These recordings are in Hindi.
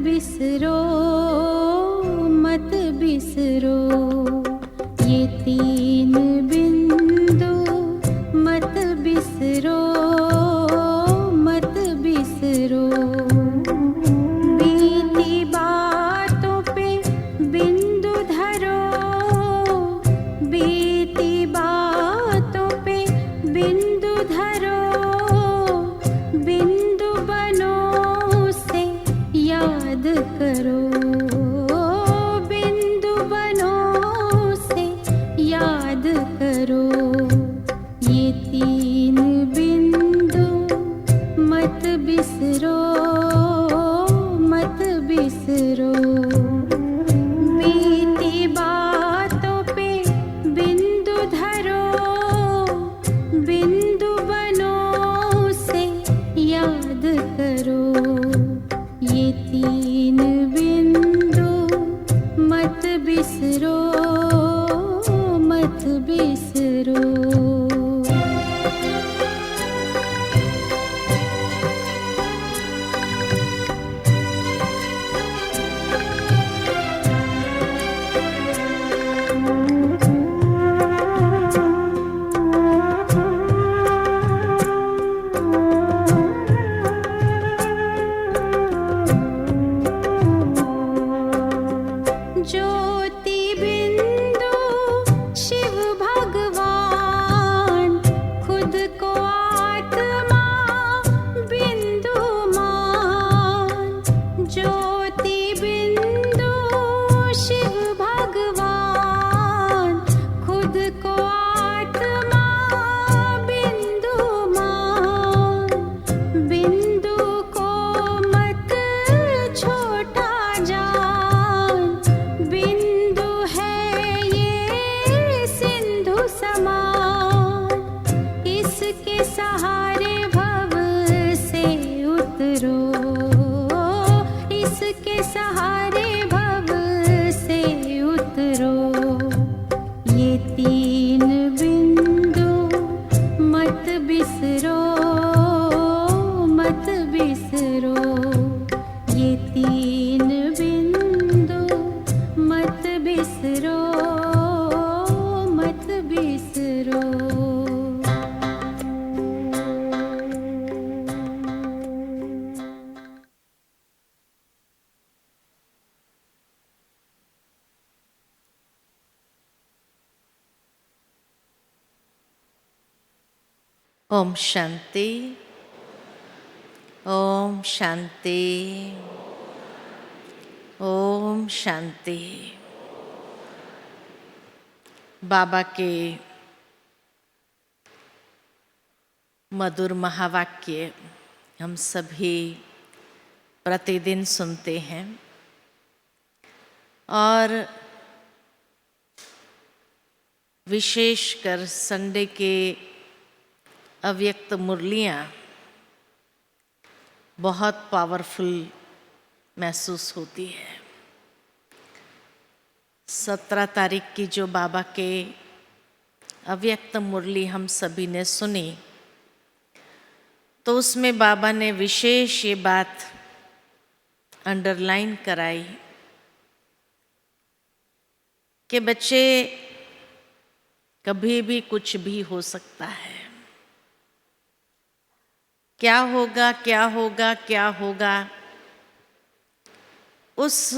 बिसरो मत बिसरो, ये तीन बिंदु मत बिसरो मत बिसरो। बीती बातों पे बिंदु धरो, बीती बातों पे बिंदु धरो, बिंदु बनो उसे याद करो, बिंदु बनो उसे याद करो। ये तीन बिंदु मत बिसरो मत बिसरो। बीती बातों पे बिंदु धरो, बिंदु बनो उसे याद करो। ये तीन बिंदु मत बिसरो मत बिसरो। ज्योति बिंदु शिव भगवान, खुद को आत्मा बिंदु मान। ज्योति बिंदु शिव भगवान, खुद को आत्मा बिंदु मान। बिंदु को मत छोटा जान, बिंदु है ये सिंधु समान। इसके सहारे भव से उतरो, इसके सहारे भव से उतरो। ये तीन बिंदु मत बिसरो मत बिसरो। ये तीन बिंदु मत बिसरो मत बिसरो। ओम शांति, ओम शांति, ओम शांति। बाबा के मधुर महावाक्य हम सभी प्रतिदिन सुनते हैं और विशेषकर संडे के अव्यक्त मुरलियाँ बहुत पावरफुल महसूस होती है। 17 तारीख की जो बाबा के अव्यक्त मुरली हम सभी ने सुनी, तो उसमें बाबा ने विशेष ये बात अंडरलाइन कराई कि बच्चे, कभी भी कुछ भी हो सकता है। क्या होगा क्या होगा क्या होगा, उस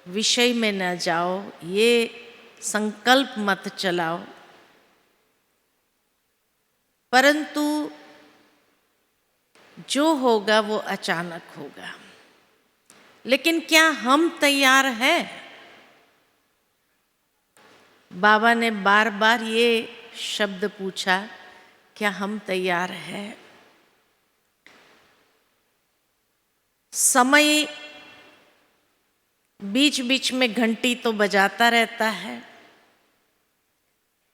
विषय में न जाओ, ये संकल्प मत चलाओ, परंतु जो होगा वो अचानक होगा। लेकिन क्या हम तैयार हैं? बाबा ने बार बार ये शब्द पूछा, क्या हम तैयार हैं? समय बीच बीच में घंटी तो बजाता रहता है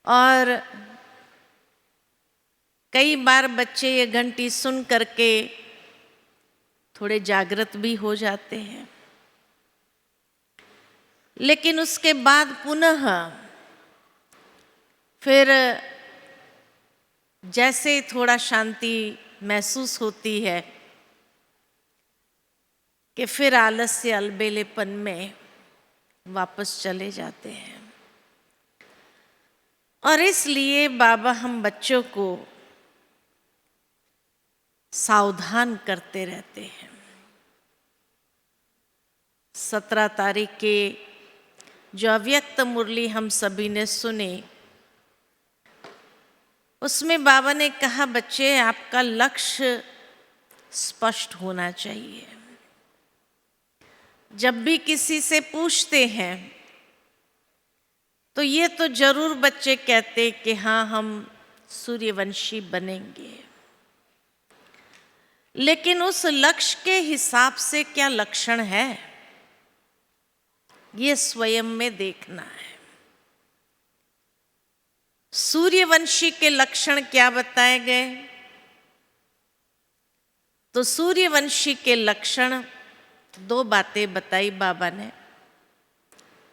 और कई बार बच्चे ये घंटी सुन करके थोड़े जागृत भी हो जाते हैं, लेकिन उसके बाद पुनः फिर जैसे थोड़ा शांति महसूस होती है, कि फिर आलस्य अलबेलेपन में वापस चले जाते हैं। और इसलिए बाबा हम बच्चों को सावधान करते रहते हैं। 17 तारीख के जो अव्यक्त मुरली हम सभी ने सुने, उसमें बाबा ने कहा, बच्चे आपका लक्ष्य स्पष्ट होना चाहिए। जब भी किसी से पूछते हैं तो ये तो जरूर बच्चे कहते कि हाँ हम सूर्यवंशी बनेंगे, लेकिन उस लक्ष्य के हिसाब से क्या लक्षण है, ये स्वयं में देखना है। सूर्यवंशी के लक्षण क्या बताए गए? तो सूर्यवंशी के लक्षण 2 बातें बताई बाबा ने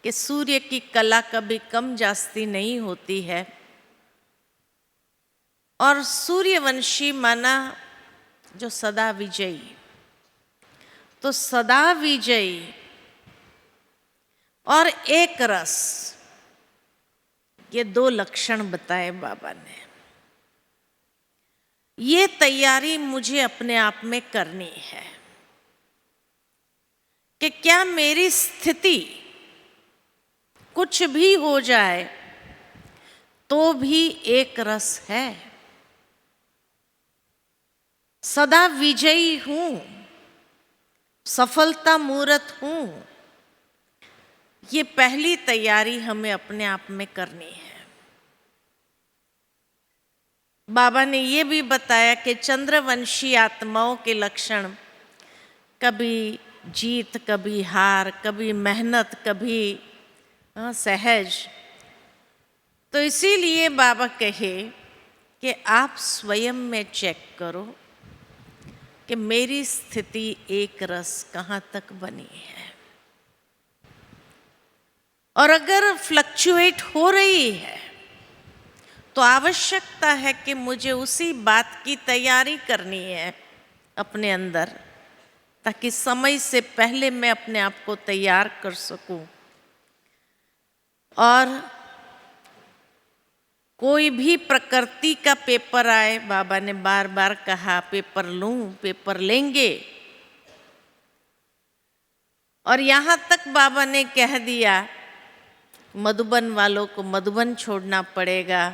कि सूर्य की कला कभी कम जास्ती नहीं होती है, और सूर्यवंशी माना जो सदा विजयी। तो सदा विजयी और एक रस, ये 2 लक्षण बताए बाबा ने। ये तैयारी मुझे अपने आप में करनी है कि क्या मेरी स्थिति कुछ भी हो जाए तो भी एक रस है, सदा विजयी हूं, सफलता मूर्त हूं। ये पहली तैयारी हमें अपने आप में करनी है। बाबा ने ये भी बताया कि चंद्रवंशी आत्माओं के लक्षण कभी जीत, कभी हार, कभी मेहनत, कभी सहज। तो इसीलिए बाबा कहे कि आप स्वयं में चेक करो कि मेरी स्थिति एक रस कहाँ तक बनी है, और अगर फ्लक्चुएट हो रही है तो आवश्यकता है कि मुझे उसी बात की तैयारी करनी है अपने अंदर, ताकि समय से पहले मैं अपने आप को तैयार कर सकूं। और कोई भी प्रकृति का पेपर आए, बाबा ने बार बार कहा पेपर लूं, पेपर लेंगे। और यहाँ तक बाबा ने कह दिया मधुबन वालों को मधुबन छोड़ना पड़ेगा,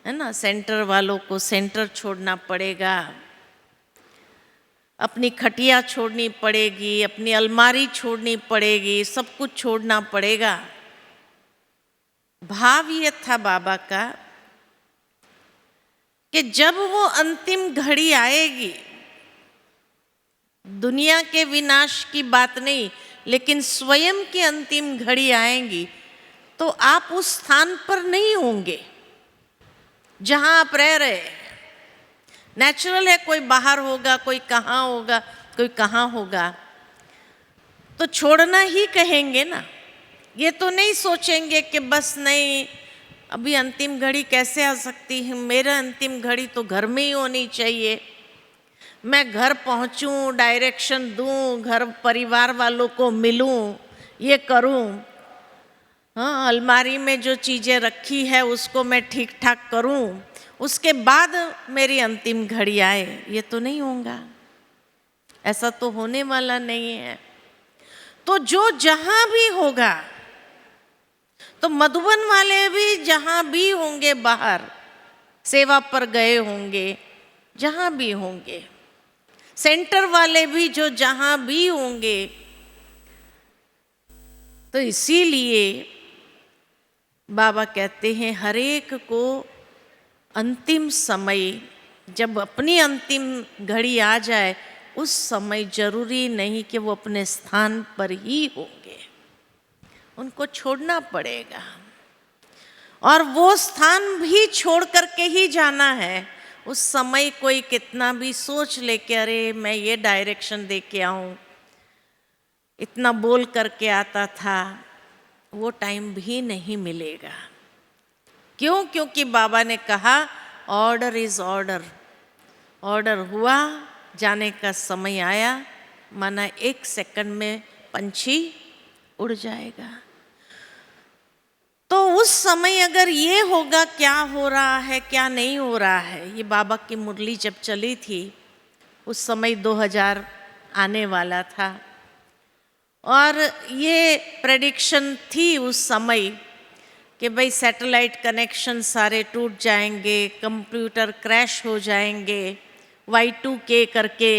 है ना, सेंटर वालों को सेंटर छोड़ना पड़ेगा, अपनी खटिया छोड़नी पड़ेगी, अपनी अलमारी छोड़नी पड़ेगी, सब कुछ छोड़ना पड़ेगा। भाव ये था बाबा का कि जब वो अंतिम घड़ी आएगी, दुनिया के विनाश की बात नहीं, लेकिन स्वयं की अंतिम घड़ी आएगी, तो आप उस स्थान पर नहीं होंगे जहां आप रह रहे हैं। नेचुरल है, कोई बाहर होगा, कोई कहाँ होगा, कोई कहाँ होगा, तो छोड़ना ही कहेंगे ना। ये तो नहीं सोचेंगे कि बस नहीं अभी अंतिम घड़ी कैसे आ सकती है, मेरा अंतिम घड़ी तो घर में ही होनी चाहिए, मैं घर पहुंचूं, डायरेक्शन दूं, घर परिवार वालों को मिलूं, ये करूं, हाँ अलमारी में जो चीज़ें रखी है उसको मैं ठीक ठाक करूं, उसके बाद मेरी अंतिम घड़ी आए। ये तो नहीं होगा, ऐसा तो होने वाला नहीं है। तो जो जहां भी होगा, तो मधुबन वाले भी जहां भी होंगे, बाहर सेवा पर गए होंगे, जहां भी होंगे, सेंटर वाले भी जो जहां भी होंगे। तो इसीलिए बाबा कहते हैं हर एक को अंतिम समय, जब अपनी अंतिम घड़ी आ जाए, उस समय जरूरी नहीं कि वो अपने स्थान पर ही होंगे, उनको छोड़ना पड़ेगा। और वो स्थान भी छोड़ करके ही जाना है। उस समय कोई कितना भी सोच ले कि अरे मैं ये डायरेक्शन दे के आऊं, इतना बोल करके आता था, वो टाइम भी नहीं मिलेगा। क्यों? क्योंकि बाबा ने कहा ऑर्डर इज ऑर्डर। ऑर्डर हुआ, जाने का समय आया, माना 1 सेकंड में पंछी उड़ जाएगा। तो उस समय अगर ये होगा क्या हो रहा है क्या नहीं हो रहा है, ये बाबा की मुरली जब चली थी उस समय 2000 आने वाला था और ये प्रेडिक्शन थी उस समय कि भाई सैटेलाइट कनेक्शन सारे टूट जाएंगे, कंप्यूटर क्रैश हो जाएंगे, Y2K करके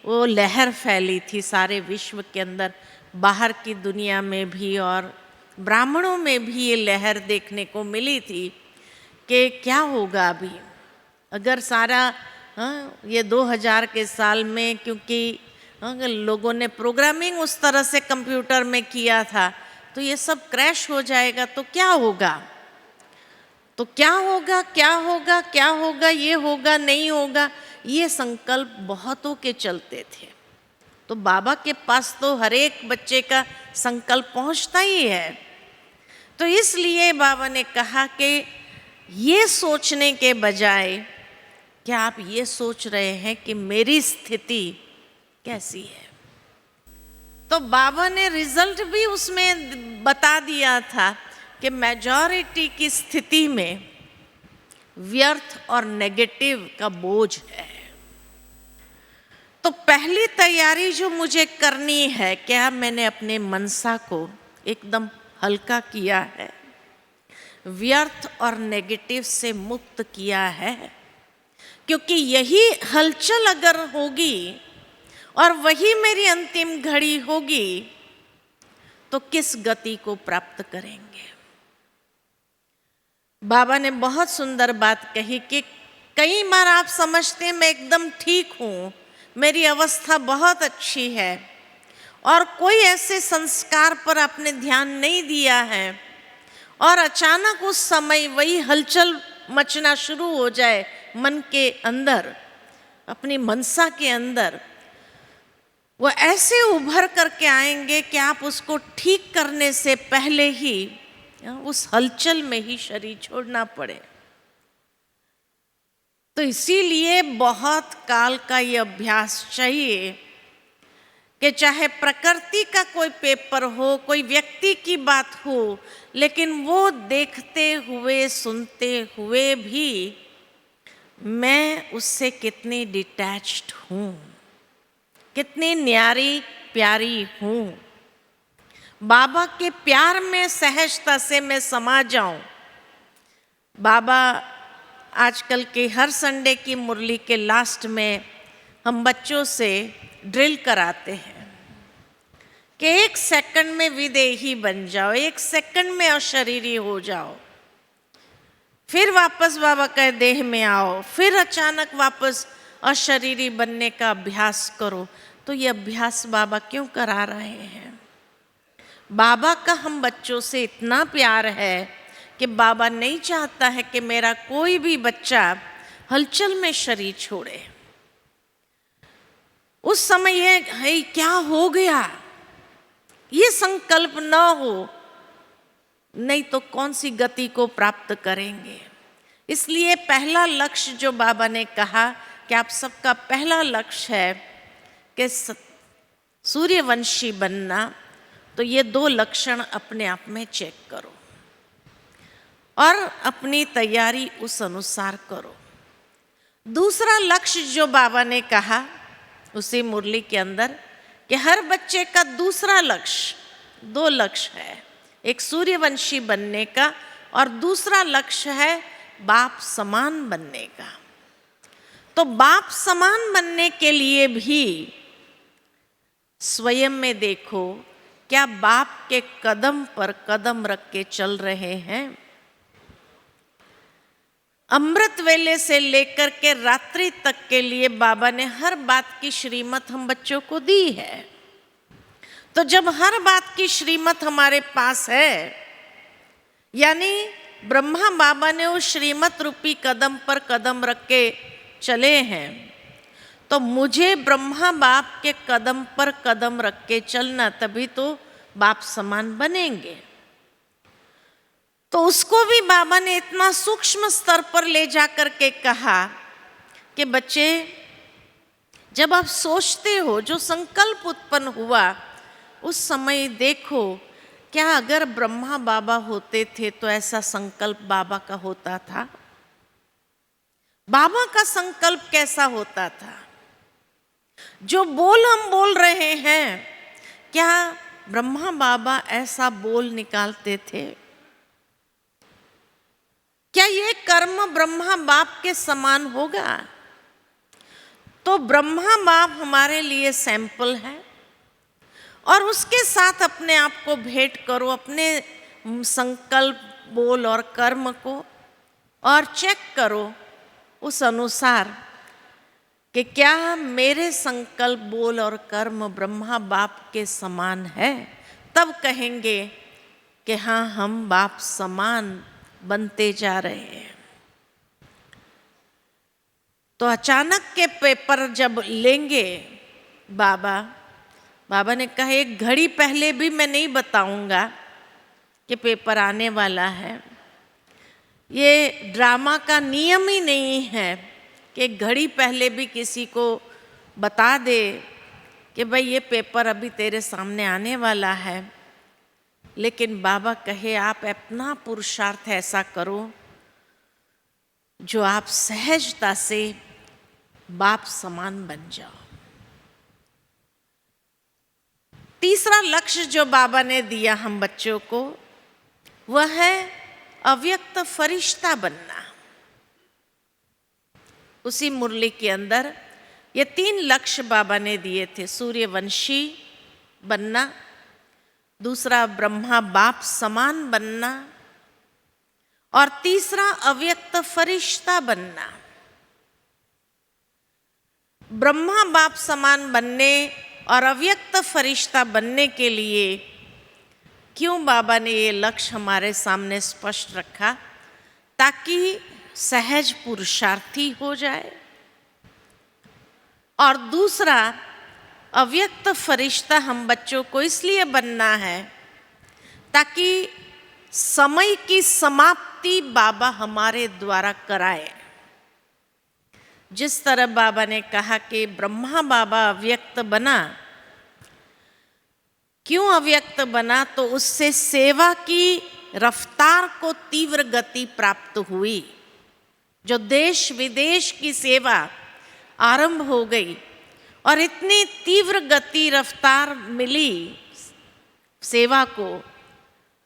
वो लहर फैली थी सारे विश्व के अंदर, बाहर की दुनिया में भी और ब्राह्मणों में भी ये लहर देखने को मिली थी कि क्या होगा अभी अगर सारा ये 2000 के साल में, क्योंकि लोगों ने प्रोग्रामिंग उस तरह से कंप्यूटर में किया था तो ये सब क्रैश हो जाएगा तो क्या होगा, तो क्या होगा क्या होगा क्या होगा, ये होगा नहीं होगा, ये संकल्प बहुतों के चलते थे। तो बाबा के पास तो हर एक बच्चे का संकल्प पहुंचता ही है। तो इसलिए बाबा ने कहा कि ये सोचने के बजाय क्या आप ये सोच रहे हैं कि मेरी स्थिति कैसी है। तो बाबा ने रिजल्ट भी उसमें बता दिया था कि मेजॉरिटी की स्थिति में व्यर्थ और नेगेटिव का बोझ है। तो पहली तैयारी जो मुझे करनी है, क्या मैंने अपने मनसा को एकदम हल्का किया है, व्यर्थ और नेगेटिव से मुक्त किया है, क्योंकि यही हलचल अगर होगी और वही मेरी अंतिम घड़ी होगी तो किस गति को प्राप्त करेंगे। बाबा ने बहुत सुंदर बात कही कि कई बार आप समझते हैं मैं एकदम ठीक हूँ, मेरी अवस्था बहुत अच्छी है और कोई ऐसे संस्कार पर आपने ध्यान नहीं दिया है और अचानक उस समय वही हलचल मचना शुरू हो जाए मन के अंदर, अपनी मनसा के अंदर, वो ऐसे उभर करके आएंगे कि आप उसको ठीक करने से पहले ही उस हलचल में ही शरीर छोड़ना पड़े। तो इसीलिए बहुत काल का ये अभ्यास चाहिए कि चाहे प्रकृति का कोई पेपर हो, कोई व्यक्ति की बात हो, लेकिन वो देखते हुए सुनते हुए भी मैं उससे कितनी डिटैच्ड हूँ, कितनी न्यारी प्यारी हूँ, बाबा के प्यार में सहजता से मैं समा जाऊं। बाबा आजकल के हर संडे की मुरली के लास्ट में हम बच्चों से ड्रिल कराते हैं कि 1 सेकंड में विदेही बन जाओ, 1 सेकंड में अशरीरी हो जाओ, फिर वापस बाबा के देह में आओ, फिर अचानक वापस अशरीरी बनने का अभ्यास करो। तो ये अभ्यास बाबा क्यों करा रहे हैं? बाबा का हम बच्चों से इतना प्यार है कि बाबा नहीं चाहता है कि मेरा कोई भी बच्चा हलचल में शरीर छोड़े। उस समय ये है क्या हो गया, ये संकल्प न हो, नहीं तो कौन सी गति को प्राप्त करेंगे। इसलिए पहला लक्ष्य जो बाबा ने कहा कि आप सबका पहला लक्ष्य है कि सूर्यवंशी बनना, तो ये 2 लक्षण अपने आप में चेक करो और अपनी तैयारी उस अनुसार करो। दूसरा लक्ष्य जो बाबा ने कहा उसी मुरली के अंदर कि हर बच्चे का दूसरा लक्ष्य, 2 लक्ष्य है, एक सूर्यवंशी बनने का और दूसरा लक्ष्य है बाप समान बनने का। तो बाप समान बनने के लिए भी स्वयं में देखो, क्या बाप के कदम पर कदम रख के चल रहे हैं? अमृत वेले से लेकर के रात्रि तक के लिए बाबा ने हर बात की श्रीमत हम बच्चों को दी है। तो जब हर बात की श्रीमत हमारे पास है, यानी ब्रह्मा बाबा ने उस श्रीमत रूपी कदम पर कदम रख के चले हैं, तो मुझे ब्रह्मा बाप के कदम पर कदम रख के चलना, तभी तो बाप समान बनेंगे। तो उसको भी बाबा ने इतना सूक्ष्म स्तर पर ले जा कर के कहा कि बच्चे जब आप सोचते हो, जो संकल्प उत्पन्न हुआ, उस समय देखो क्या अगर ब्रह्मा बाबा होते थे तो ऐसा संकल्प बाबा का होता था? बाबा का संकल्प कैसा होता था? जो बोल हम बोल रहे हैं, क्या ब्रह्मा बाबा ऐसा बोल निकालते थे? क्या ये कर्म ब्रह्मा बाप के समान होगा? तो ब्रह्मा बाप हमारे लिए सैंपल है, और उसके साथ अपने आप को भेंट करो, अपने संकल्प, बोल और कर्म को, और चेक करो उस अनुसार कि क्या मेरे संकल्प, बोल और कर्म ब्रह्मा बाप के समान है। तब कहेंगे कि हाँ, हम बाप समान बनते जा रहे हैं। तो अचानक के पेपर जब लेंगे बाबा ने कहा एक घड़ी पहले भी मैं नहीं बताऊंगा कि पेपर आने वाला है। ये ड्रामा का नियम ही नहीं है कि एक घड़ी पहले भी किसी को बता दे कि भाई ये पेपर अभी तेरे सामने आने वाला है। लेकिन बाबा कहे आप अपना पुरुषार्थ ऐसा करो जो आप सहजता से बाप समान बन जाओ। तीसरा लक्ष्य जो बाबा ने दिया हम बच्चों को, वह है अव्यक्त फरिश्ता बनना। उसी मुरली के अंदर ये 3 लक्ष्य बाबा ने दिए थे। सूर्यवंशी बनना, दूसरा ब्रह्मा बाप समान बनना, और तीसरा अव्यक्त फरिश्ता बनना। ब्रह्मा बाप समान बनने और अव्यक्त फरिश्ता बनने के लिए क्यों बाबा ने ये लक्ष्य हमारे सामने स्पष्ट रखा? ताकि सहज पुरुषार्थी हो जाए, और दूसरा अव्यक्त फरिश्ता हम बच्चों को इसलिए बनना है ताकि समय की समाप्ति बाबा हमारे द्वारा कराए। जिस तरह बाबा ने कहा कि ब्रह्मा बाबा अव्यक्त बना, क्यों अव्यक्त बना? तो उससे सेवा की रफ्तार को तीव्र गति प्राप्त हुई। जो देश विदेश की सेवा आरंभ हो गई और इतनी तीव्र गति रफ्तार मिली सेवा को,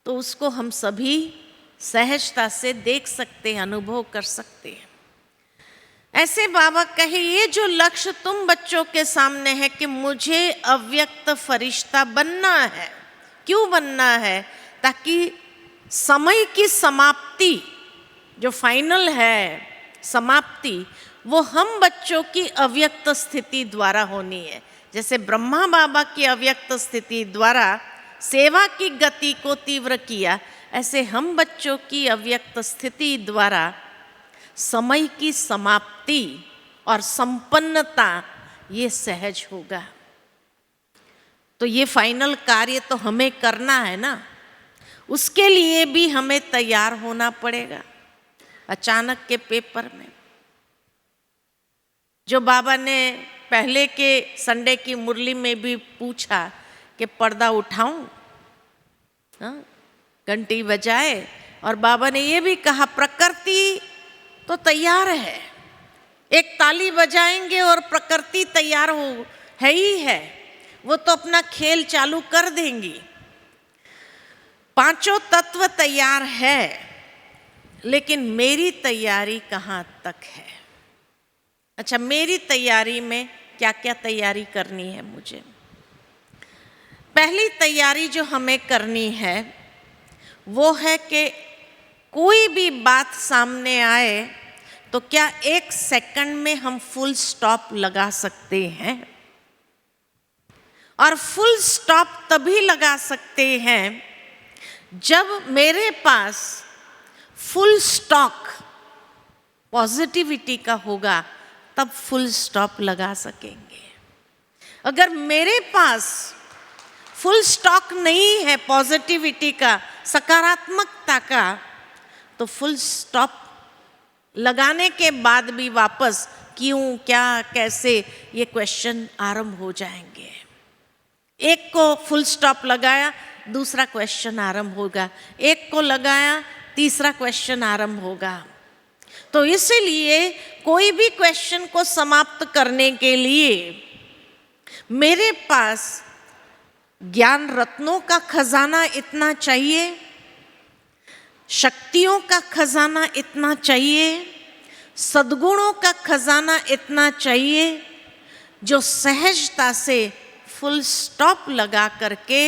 तो उसको हम सभी सहजता से देख सकते हैं, अनुभव कर सकते हैं। ऐसे बाबा कहे ये जो लक्ष्य तुम बच्चों के सामने है कि मुझे अव्यक्त फरिश्ता बनना है। क्यों बनना है? ताकि समय की समाप्ति, जो फाइनल है समाप्ति, वो हम बच्चों की अव्यक्त स्थिति द्वारा होनी है। जैसे ब्रह्मा बाबा की अव्यक्त स्थिति द्वारा सेवा की गति को तीव्र किया, ऐसे हम बच्चों की अव्यक्त स्थिति द्वारा समय की समाप्ति और संपन्नता ये सहज होगा। तो ये फाइनल कार्य तो हमें करना है ना, उसके लिए भी हमें तैयार होना पड़ेगा। अचानक के पेपर में जो बाबा ने पहले के संडे की मुरली में भी पूछा कि पर्दा उठाऊं, घंटी बजाए, और बाबा ने ये भी कहा प्रकृति तो तैयार है, एक ताली बजाएंगे और प्रकृति तैयार है ही है, वो तो अपना खेल चालू कर देंगी। 5 तत्व तैयार है, लेकिन मेरी तैयारी कहाँ तक है? अच्छा, मेरी तैयारी में क्या क्या तैयारी करनी है मुझे? पहली तैयारी जो हमें करनी है वो है कि कोई भी बात सामने आए तो क्या 1 सेकंड में हम फुल स्टॉप लगा सकते हैं? और फुल स्टॉप तभी लगा सकते हैं जब मेरे पास फुल स्टॉक पॉजिटिविटी का होगा, तब फुल स्टॉप लगा सकेंगे। अगर मेरे पास फुल स्टॉक नहीं है पॉजिटिविटी का, सकारात्मकता का, तो फुल स्टॉप लगाने के बाद भी वापस क्यों, क्या, कैसे, ये क्वेश्चन आरंभ हो जाएंगे। एक को फुल स्टॉप लगाया, दूसरा क्वेश्चन आरंभ होगा, एक को लगाया, तीसरा क्वेश्चन आरंभ होगा। तो इसीलिए कोई भी क्वेश्चन को समाप्त करने के लिए मेरे पास ज्ञान रत्नों का खजाना इतना चाहिए, शक्तियों का खजाना इतना चाहिए, सद्गुणों का खजाना इतना चाहिए, जो सहजता से फुल स्टॉप लगा करके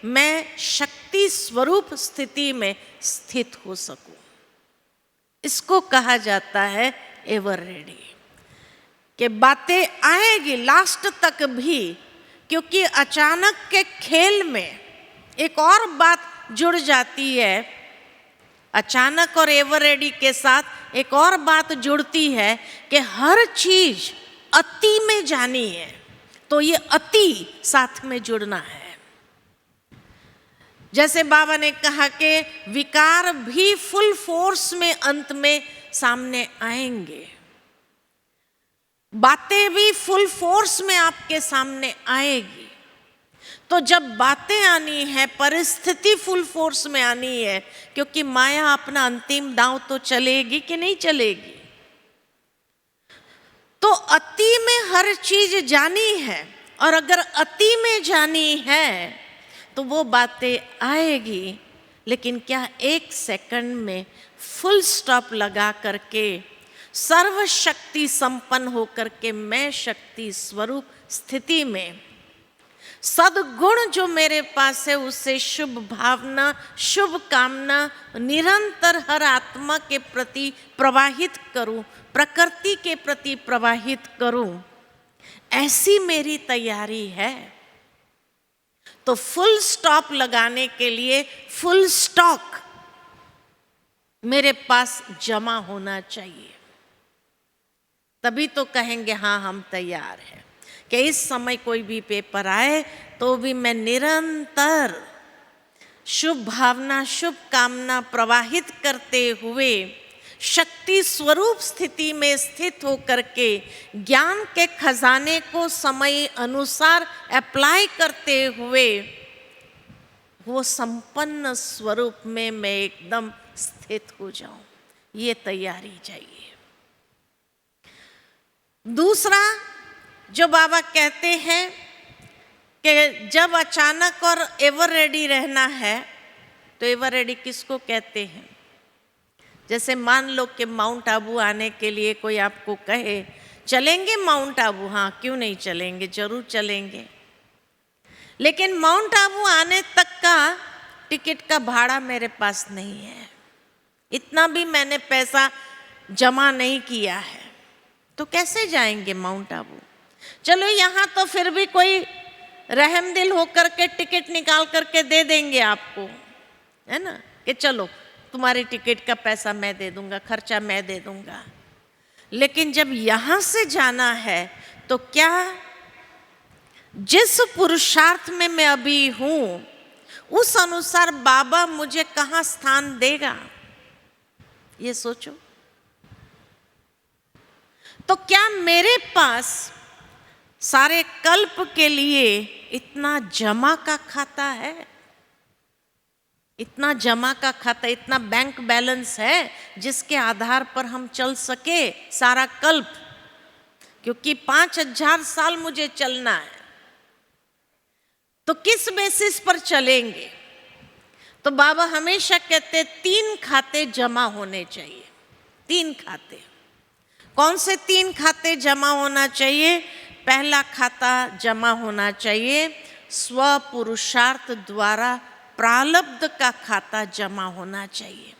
मैं शक्ति स्वरूप स्थिति में स्थित हो सकूं। इसको कहा जाता है एवर रेडी, कि बातें आएगी लास्ट तक भी, क्योंकि अचानक के खेल में एक और बात जुड़ जाती है। अचानक और एवर रेडी के साथ एक और बात जुड़ती है कि हर चीज अति में जानी है, तो ये अति साथ में जुड़ना है। जैसे बाबा ने कहा कि विकार भी फुल फोर्स में अंत में सामने आएंगे, बातें भी फुल फोर्स में आपके सामने आएगी। तो जब बातें आनी है, परिस्थिति फुल फोर्स में आनी है, क्योंकि माया अपना अंतिम दांव तो चलेगी कि नहीं चलेगी। तो अति में हर चीज जानी है, और अगर अति में जानी है तो वो बातें आएगी, लेकिन क्या एक सेकंड में फुल स्टॉप लगा करके सर्वशक्ति संपन्न होकर के मैं शक्ति स्वरूप स्थिति में सद्गुण जो मेरे पास है उससे शुभ भावना, शुभ कामना निरंतर हर आत्मा के प्रति प्रवाहित करूं, प्रकृति के प्रति प्रवाहित करूं, ऐसी मेरी तैयारी है। तो फुल स्टॉप लगाने के लिए फुल स्टॉक मेरे पास जमा होना चाहिए, तभी तो कहेंगे हाँ हम तैयार हैं। कि इस समय कोई भी पेपर आए तो भी मैं निरंतर शुभ भावना, शुभ कामना प्रवाहित करते हुए शक्ति स्वरूप स्थिति में स्थित होकर के ज्ञान के खजाने को समय अनुसार अप्लाई करते हुए वो संपन्न स्वरूप में मैं एकदम स्थित हो जाऊं, ये तैयारी चाहिए। दूसरा जो बाबा कहते हैं कि जब अचानक और एवर रेडी रहना है, तो एवर रेडी किसको कहते हैं? जैसे मान लो कि माउंट आबू आने के लिए कोई आपको कहे चलेंगे माउंट आबू, हाँ क्यों नहीं चलेंगे, जरूर चलेंगे। लेकिन माउंट आबू आने तक का टिकट का भाड़ा मेरे पास नहीं है, इतना भी मैंने पैसा जमा नहीं किया है, तो कैसे जाएंगे माउंट आबू? चलो यहाँ तो फिर भी कोई रहमदिल होकर के टिकट निकाल करके दे देंगे आपको, है ना, कि चलो तुम्हारी टिकट का पैसा मैं दे दूंगा, खर्चा मैं दे दूंगा। लेकिन जब यहाँ से जाना है तो क्या जिस पुरुषार्थ में मैं अभी हूँ उस अनुसार बाबा मुझे कहाँ स्थान देगा, ये सोचो। तो क्या मेरे पास सारे कल्प के लिए इतना जमा का खाता है, इतना जमा का खाता, इतना बैंक बैलेंस है जिसके आधार पर हम चल सके सारा कल्प? क्योंकि 5000 साल मुझे चलना है, तो किस बेसिस पर चलेंगे? तो बाबा हमेशा कहते 3 खाते जमा होने चाहिए। 3 खाते। कौन से 3 खाते जमा होना चाहिए? पहला खाता जमा होना चाहिए स्व पुरुषार्थ द्वारा प्रारब्ध का खाता जमा होना चाहिए।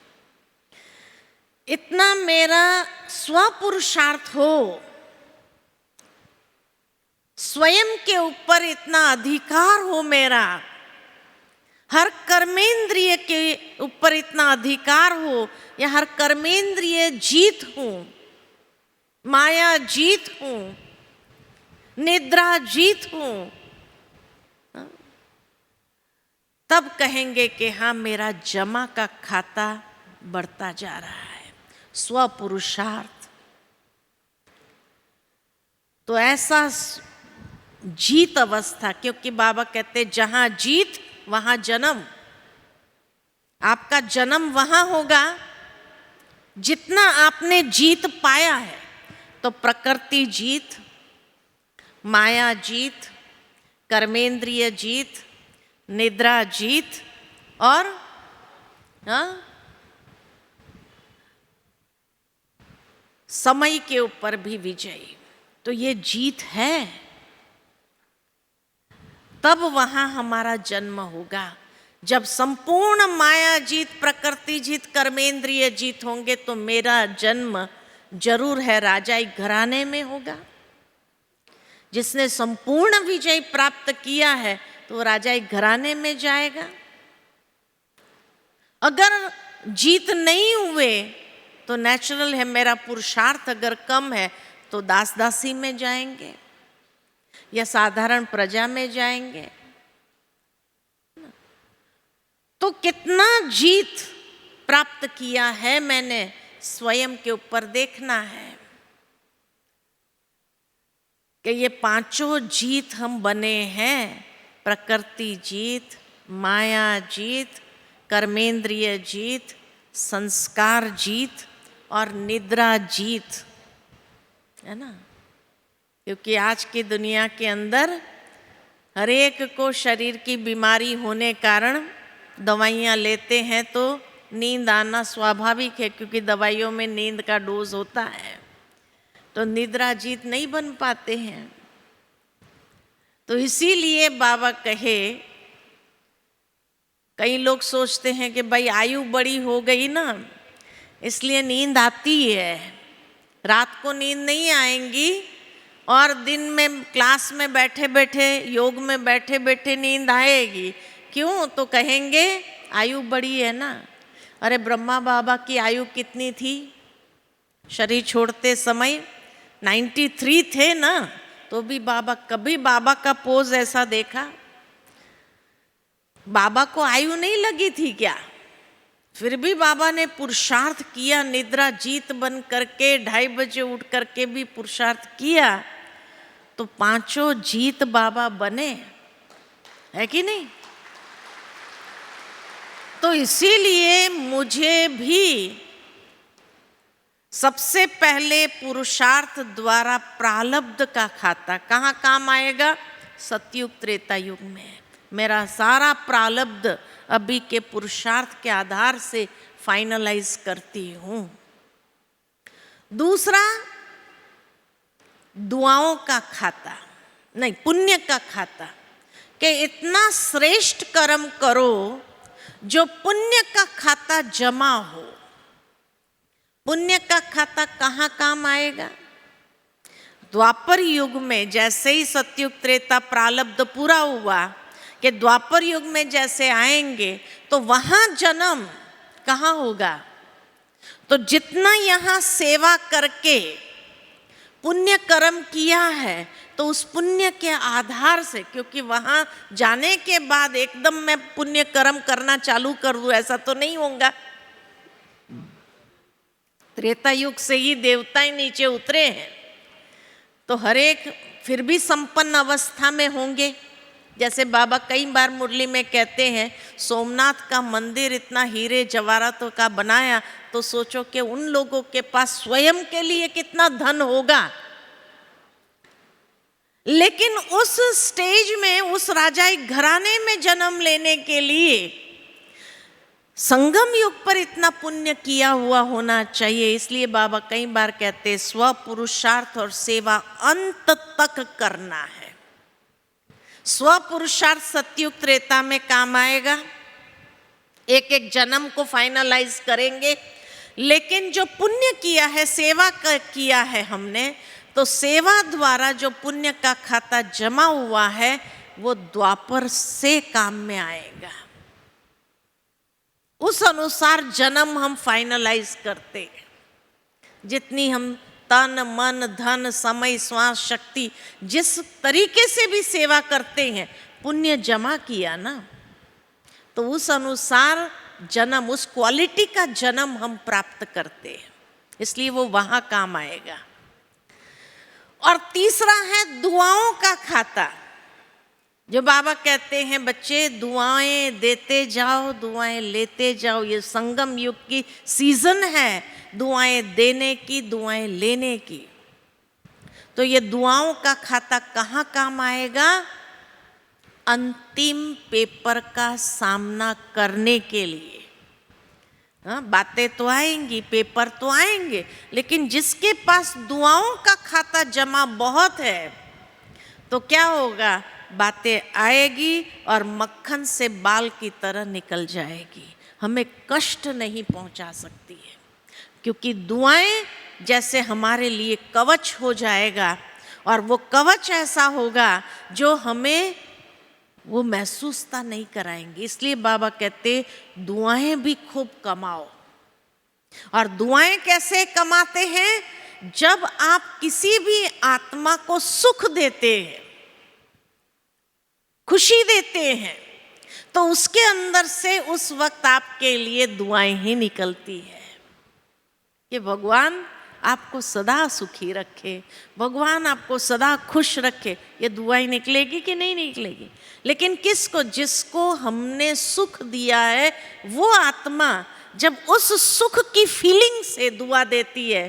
इतना मेरा स्व पुरुषार्थ हो, स्वयं के ऊपर इतना अधिकार हो मेरा, हर कर्मेंद्रिय के ऊपर इतना अधिकार हो, या हर कर्मेंद्रिय जीत हूं, माया जीत हूं, निद्रा जीत हूं, तब कहेंगे कि हाँ मेरा जमा का खाता बढ़ता जा रहा है। स्व पुरुषार्थ तो ऐसा जीत अवस्था, क्योंकि बाबा कहते जहां जीत वहां जन्म। आपका जन्म वहां होगा जितना आपने जीत पाया है। तो प्रकृति जीत, माया जीत, कर्मेंद्रिय जीत, निद्रा जीत और समय के ऊपर भी विजयी। तो ये जीत है, तब वहां हमारा जन्म होगा। जब संपूर्ण माया जीत, प्रकृति जीत, कर्मेंद्रिय जीत होंगे तो मेरा जन्म जरूर है राजाई घराने में होगा। जिसने संपूर्ण विजय प्राप्त किया है तो वो राजाई घराने में जाएगा। अगर जीत नहीं हुए तो नेचुरल है, मेरा पुरुषार्थ अगर कम है तो दास दासी में जाएंगे या साधारण प्रजा में जाएंगे। तो कितना जीत प्राप्त किया है मैंने, स्वयं के ऊपर देखना है कि ये पांचों जीत हम बने हैं। प्रकृति जीत, माया जीत, कर्मेंद्रिय जीत, संस्कार जीत और निद्रा जीत, है ना। क्योंकि आज की दुनिया के अंदर हर एक को शरीर की बीमारी होने कारण दवाइयाँ लेते हैं तो नींद आना स्वाभाविक है, क्योंकि दवाइयों में नींद का डोज होता है। तो निद्रा जीत नहीं बन पाते हैं। तो इसीलिए बाबा कहे, कई लोग सोचते हैं कि भाई आयु बड़ी हो गई ना इसलिए नींद आती है, रात को नींद नहीं आएंगी और दिन में क्लास में बैठे बैठे, योग में बैठे बैठे नींद आएगी। क्यों? तो कहेंगे आयु बड़ी है ना। अरे ब्रह्मा बाबा की आयु कितनी थी शरीर छोड़ते समय? 93 थे ना। तो भी बाबा, कभी बाबा का पोज ऐसा देखा? बाबा को आयु नहीं लगी थी क्या? फिर भी बाबा ने पुरुषार्थ किया, निद्रा जीत बन करके 2:30 बजे उठ करके भी पुरुषार्थ किया। तो पांचों जीत बाबा बने, है कि नहीं? तो इसीलिए मुझे भी सबसे पहले पुरुषार्थ द्वारा प्रारब्ध का खाता कहाँ काम आएगा? सतयुग त्रेता युग में। मेरा सारा प्रारब्ध अभी के पुरुषार्थ के आधार से फाइनलाइज करती हूँ। दूसरा, दुआओं का खाता, नहीं पुण्य का खाता, कि इतना श्रेष्ठ कर्म करो जो पुण्य का खाता जमा हो। पुण्य का खाता कहाँ काम आएगा? द्वापर युग में जैसे ही सतयुग त्रेता प्रारब्ध पूरा हुआ कि द्वापर युग में जैसे आएंगे तो वहां जन्म कहाँ होगा? तो जितना यहाँ सेवा करके पुण्य कर्म किया है तो उस पुण्य के आधार से, क्योंकि वहां जाने के बाद एकदम मैं पुण्य कर्म करना चालू कर दूं ऐसा तो नहीं होगा। त्रेता युग से ही देवताएं नीचे उतरे हैं तो हर एक फिर भी संपन्न अवस्था में होंगे। जैसे बाबा कई बार मुरली में कहते हैं, सोमनाथ का मंदिर इतना हीरे जवाहरातों का बनाया तो सोचो कि उन लोगों के पास स्वयं के लिए कितना धन होगा। लेकिन उस स्टेज में, उस राजाई घराने में जन्म लेने के लिए संगम युग पर इतना पुण्य किया हुआ होना चाहिए। इसलिए बाबा कई बार कहते, स्व पुरुषार्थ और सेवा अंत तक करना है। स्व पुरुषार्थ सतयुग त्रेता में काम आएगा, एक एक जन्म को फाइनलाइज करेंगे। लेकिन जो पुण्य किया है, सेवा किया है हमने, तो सेवा द्वारा जो पुण्य का खाता जमा हुआ है वो द्वापर से काम में आएगा। उस अनुसार जन्म हम फाइनलाइज करते हैं। जितनी हम तन मन धन समय श्वास शक्ति जिस तरीके से भी सेवा करते हैं, पुण्य जमा किया ना, तो उस अनुसार जन्म, उस क्वालिटी का जन्म हम प्राप्त करते हैं। इसलिए वो वहाँ काम आएगा। और तीसरा है दुआओं का खाता। जो बाबा कहते हैं बच्चे दुआएं देते जाओ, दुआएं लेते जाओ, ये संगम युग की सीजन है दुआएं देने की, दुआएं लेने की। तो ये दुआओं का खाता कहाँ काम आएगा? अंतिम पेपर का सामना करने के लिए। हाँ, बातें तो आएंगी, पेपर तो आएंगे, लेकिन जिसके पास दुआओं का खाता जमा बहुत है तो क्या होगा? बातें आएगी और मक्खन से बाल की तरह निकल जाएगी, हमें कष्ट नहीं पहुंचा सकती है, क्योंकि दुआएं जैसे हमारे लिए कवच हो जाएगा, और वो कवच ऐसा होगा जो हमें वो महसूसता नहीं कराएंगे। इसलिए बाबा कहते दुआएं भी खूब कमाओ। और दुआएं कैसे कमाते हैं? जब आप किसी भी आत्मा को सुख देते हैं, खुशी देते हैं, तो उसके अंदर से उस वक्त आपके लिए दुआएं ही निकलती है कि भगवान आपको सदा सुखी रखे, भगवान आपको सदा खुश रखे। ये दुआएं निकलेगी कि नहीं निकलेगी? लेकिन किसको? जिसको हमने सुख दिया है, वो आत्मा जब उस सुख की फीलिंग से दुआ देती है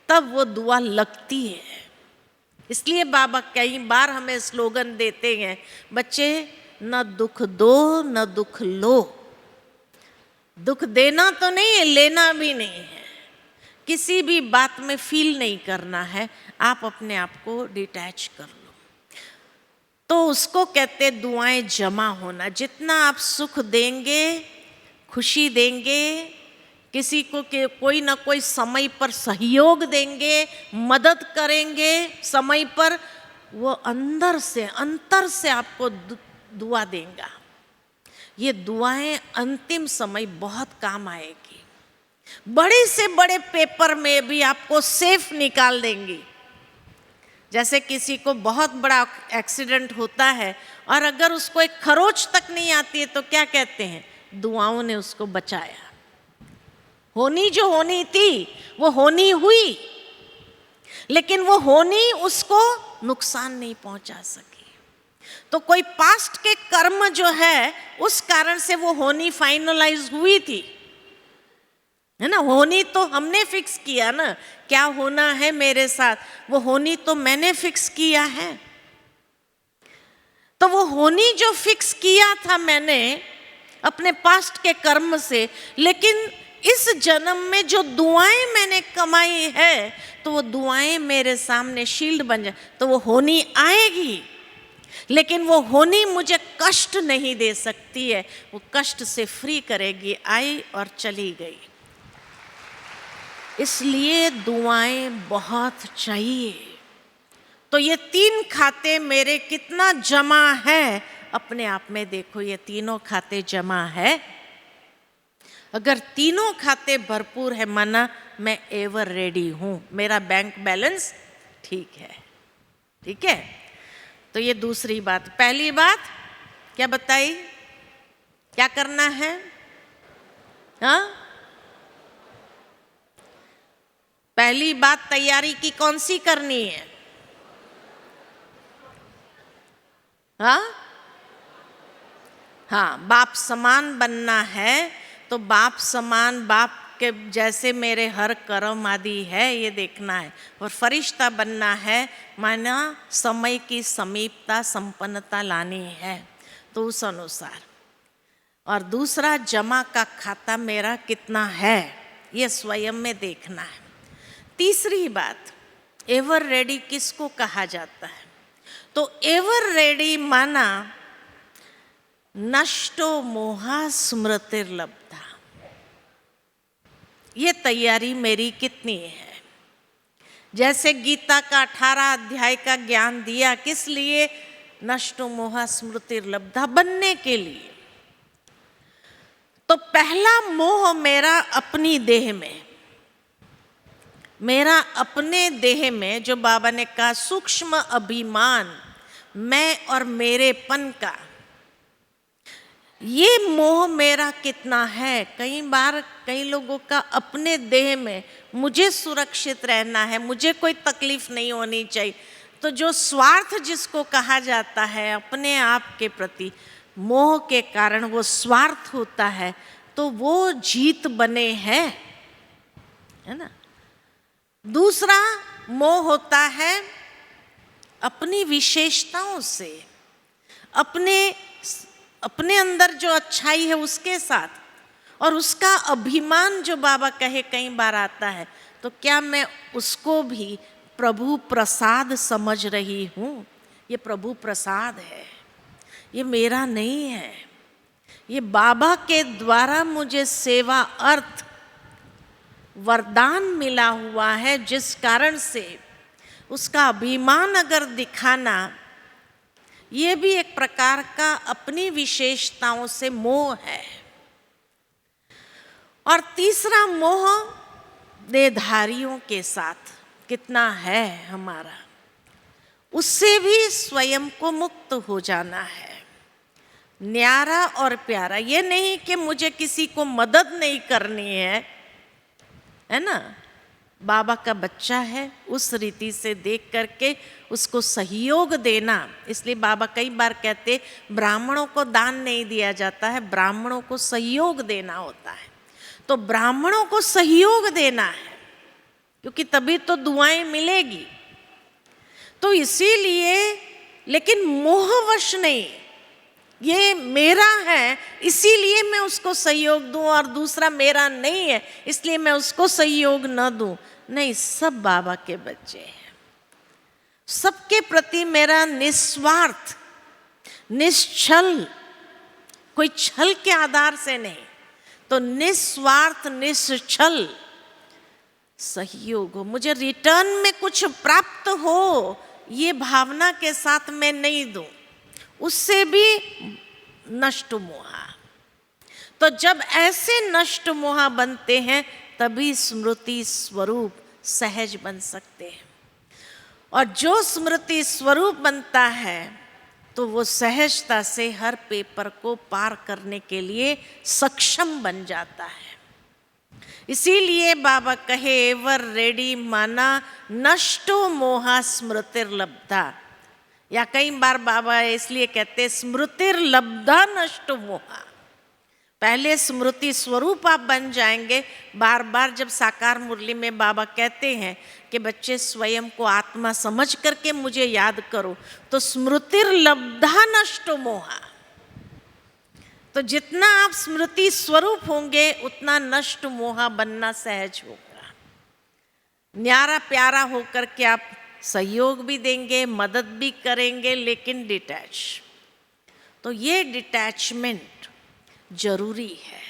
तब वो दुआ लगती है। इसलिए बाबा कई बार हमें स्लोगन देते हैं, बच्चे न दुख दो न दुख लो। दुख देना तो नहीं है, लेना भी नहीं है। किसी भी बात में फील नहीं करना है, आप अपने आप को डिटैच कर लो। तो उसको कहते दुआएं जमा होना। जितना आप सुख देंगे, खुशी देंगे, किसी को कोई ना कोई समय पर सहयोग देंगे, मदद करेंगे समय पर, वो अंदर से अंतर से आपको दुआ देगा। ये दुआएं अंतिम समय बहुत काम आएगी। बड़े से बड़े पेपर में भी आपको सेफ निकाल देंगी। जैसे किसी को बहुत बड़ा एक्सीडेंट होता है और अगर उसको एक खरोच तक नहीं आती है तो क्या कहते हैं? दुआओं ने उसको बचाया। होनी जो होनी थी वो होनी हुई, लेकिन वो होनी उसको नुकसान नहीं पहुंचा सकी। तो कोई पास्ट के कर्म जो है उस कारण से वो होनी फाइनलाइज हुई थी, है ना। होनी तो हमने फिक्स किया ना, क्या होना है मेरे साथ, वो होनी तो मैंने फिक्स किया है। तो वो होनी जो फिक्स किया था मैंने अपने पास्ट के कर्म से, लेकिन इस जन्म में जो दुआएं मैंने कमाई है तो वो दुआएं मेरे सामने शील्ड बन जाए। तो वो होनी आएगी, लेकिन वो होनी मुझे कष्ट नहीं दे सकती है, वो कष्ट से फ्री करेगी। आई और चली गई। इसलिए दुआएं बहुत चाहिए। तो ये 3 खाते मेरे कितना जमा है, अपने आप में देखो। ये तीनों खाते जमा है। अगर तीनों खाते भरपूर है, माना मैं एवर रेडी हूं, मेरा बैंक बैलेंस ठीक है। ठीक है, तो ये दूसरी बात। पहली बात क्या बताई? क्या करना है? हाँ, पहली बात तैयारी की कौन सी करनी है? हाँ, बाप समान बनना है। तो बाप समान, बाप के जैसे मेरे हर कर्म आदि है ये देखना है। और फरिश्ता बनना है, माना समय की समीपता संपन्नता लानी है, तो उस अनुसार। और दूसरा, जमा का खाता मेरा कितना है ये स्वयं में देखना है। तीसरी बात, एवर रेडी किसको कहा जाता है? तो एवर रेडी माना नष्टो मोहा स्मृतिर्लब्धा। ये तैयारी मेरी कितनी है? जैसे गीता का 18 अध्याय का ज्ञान दिया, किस लिए? नष्टो मोहा स्मृतिर्लब्धा बनने के लिए। तो पहला मोह मेरा अपनी देह में, मेरा अपने देह में, जो बाबा ने कहा सूक्ष्म अभिमान, मैं और मेरेपन का, ये मोह मेरा कितना है। कई बार कई लोगों का अपने देह में मुझे सुरक्षित रहना है, मुझे कोई तकलीफ नहीं होनी चाहिए, तो जो स्वार्थ जिसको कहा जाता है अपने आप के प्रति, मोह के कारण वो स्वार्थ होता है, तो वो जीत बने है ना। दूसरा मोह होता है अपनी विशेषताओं से, अपने अंदर जो अच्छाई है उसके साथ, और उसका अभिमान जो बाबा कहे कई बार आता है, तो क्या मैं उसको भी प्रभु प्रसाद समझ रही हूँ? ये प्रभु प्रसाद है, ये मेरा नहीं है, ये बाबा के द्वारा मुझे सेवा अर्थ वरदान मिला हुआ है, जिस कारण से उसका अभिमान अगर दिखाना, ये भी एक प्रकार का अपनी विशेषताओं से मोह है। और तीसरा मोह देहधारियों के साथ कितना है हमारा, उससे भी स्वयं को मुक्त हो जाना है। न्यारा और प्यारा, ये नहीं कि मुझे किसी को मदद नहीं करनी है ना। बाबा का बच्चा है, उस रीति से देख करके उसको सहयोग देना। इसलिए बाबा कई बार कहते ब्राह्मणों को दान नहीं दिया जाता है, ब्राह्मणों को सहयोग देना होता है। तो ब्राह्मणों को सहयोग देना है, क्योंकि तभी तो दुआएं मिलेगी। तो इसीलिए, लेकिन मोहवश नहीं, ये मेरा है इसीलिए मैं उसको सहयोग दूं, और दूसरा मेरा नहीं है इसलिए मैं उसको सहयोग न दूं। नहीं, सब बाबा के बच्चे हैं, सबके प्रति मेरा निस्वार्थ, निश्चल, कोई छल के आधार से नहीं, तो निस्वार्थ निश्चल सहयोग हो। मुझे रिटर्न में कुछ प्राप्त हो, ये भावना के साथ मैं नहीं दूं, उससे भी नष्ट मोहा। तो जब ऐसे नष्ट मोहा बनते हैं, तभी स्मृति स्वरूप सहज बन सकते हैं। और जो स्मृति स्वरूप बनता है, तो वो सहजता से हर पेपर को पार करने के लिए सक्षम बन जाता है। इसीलिए बाबा कहे एवर रेडी माना नष्टो मोहा स्मृतिर्लब्धा, या कई बार बाबा इसलिए कहते स्मृतिर्लब्धा नष्टो मोहा। पहले स्मृति स्वरूप आप बन जाएंगे। बार बार जब साकार मुरली में बाबा कहते हैं कि बच्चे स्वयं को आत्मा समझ करके मुझे याद करो, तो स्मृतिर्लब्धा नष्टो मोहा। तो जितना आप स्मृति स्वरूप होंगे, उतना नष्ट मोहा बनना सहज होगा। न्यारा प्यारा होकर के आप सहयोग भी देंगे, मदद भी करेंगे, लेकिन डिटैच। तो ये डिटैचमेंट जरूरी है,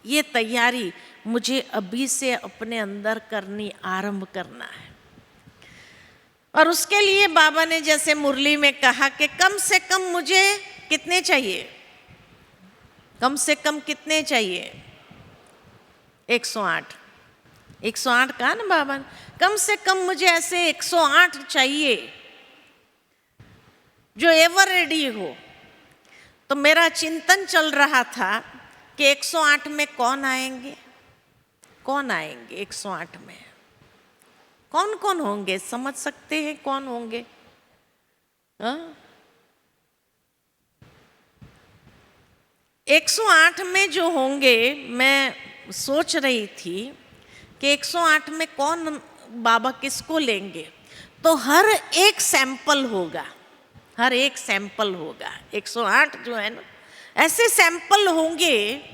ये तैयारी मुझे अभी से अपने अंदर करनी, आरंभ करना है। और उसके लिए बाबा ने जैसे मुरली में कहा कि कम से कम मुझे कितने चाहिए, कम से कम कितने चाहिए, 108। 108 कहा ना बाबा ने, कम से कम मुझे ऐसे 108 चाहिए जो एवर रेडी हो। तो मेरा चिंतन चल रहा था कि 108 में कौन आएंगे, कौन आएंगे 108 में, कौन कौन होंगे, समझ सकते हैं कौन होंगे? 108 में जो होंगे, मैं सोच रही थी कि 108 में कौन, बाबा किसको लेंगे। तो हर एक सैंपल होगा, हर एक सैंपल होगा। 108 जो है ना, ऐसे सैंपल होंगे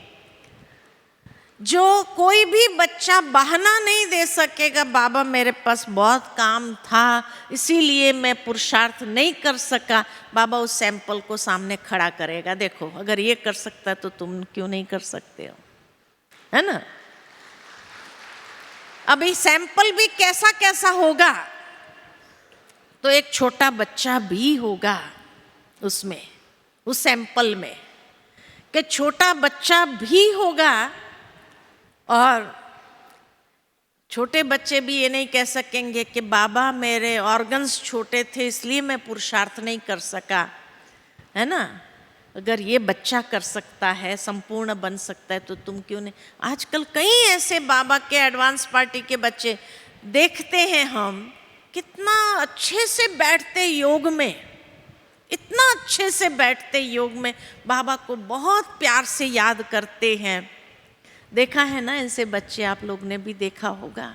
जो कोई भी बच्चा बहाना नहीं दे सकेगा, बाबा मेरे पास बहुत काम था इसीलिए मैं पुरुषार्थ नहीं कर सका। बाबा उस सैंपल को सामने खड़ा करेगा, देखो अगर ये कर सकता तो तुम क्यों नहीं कर सकते हो, है ना। अभी सैंपल भी कैसा कैसा होगा, तो एक छोटा बच्चा भी होगा उसमें, उस सैंपल में, कि छोटा बच्चा भी होगा। और छोटे बच्चे भी ये नहीं कह सकेंगे कि बाबा मेरे ऑर्गन्स छोटे थे इसलिए मैं पुरुषार्थ नहीं कर सका, है ना। अगर ये बच्चा कर सकता है, संपूर्ण बन सकता है, तो तुम क्यों नहीं। आजकल कई ऐसे बाबा के एडवांस पार्टी के बच्चे देखते हैं हम, कितना अच्छे से बैठते योग में, इतना अच्छे से बैठते योग में, बाबा को बहुत प्यार से याद करते हैं। देखा है ना ऐसे बच्चे, आप लोग ने भी देखा होगा